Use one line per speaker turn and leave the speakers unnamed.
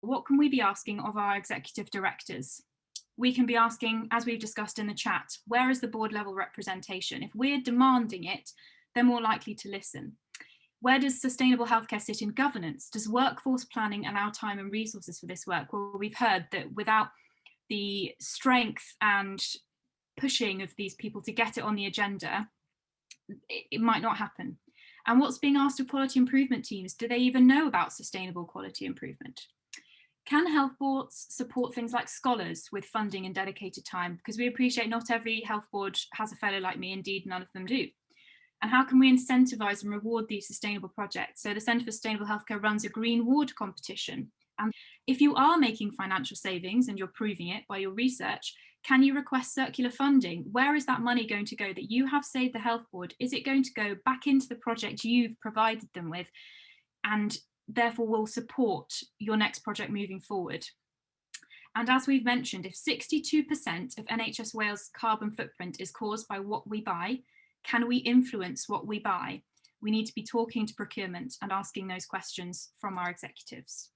what can we be asking of our executive directors? We can be asking, as we've discussed in the chat, where is the board level representation? If we're demanding it, they're more likely to listen. Where does sustainable healthcare sit in governance? Does workforce planning allow time and resources for this work? Well, we've heard that without the strength and pushing of these people to get it on the agenda, it might not happen. And what's being asked of quality improvement teams? Do they even know about sustainable quality improvement? Can health boards support things like scholars with funding and dedicated time? Because we appreciate not every health board has a fellow like me, indeed none of them do. And how can we incentivise and reward these sustainable projects? So the Centre for Sustainable Healthcare runs a green ward competition. And if you are making financial savings and you're proving it by your research, can you request circular funding? Where is that money going to go that you have saved the health board? Is it going to go back into the project you've provided them with, and therefore will support your next project moving forward? And as we've mentioned, if 62% of NHS Wales' carbon footprint is caused by what we buy, can we influence what we buy? We need to be talking to procurement and asking those questions from our executives.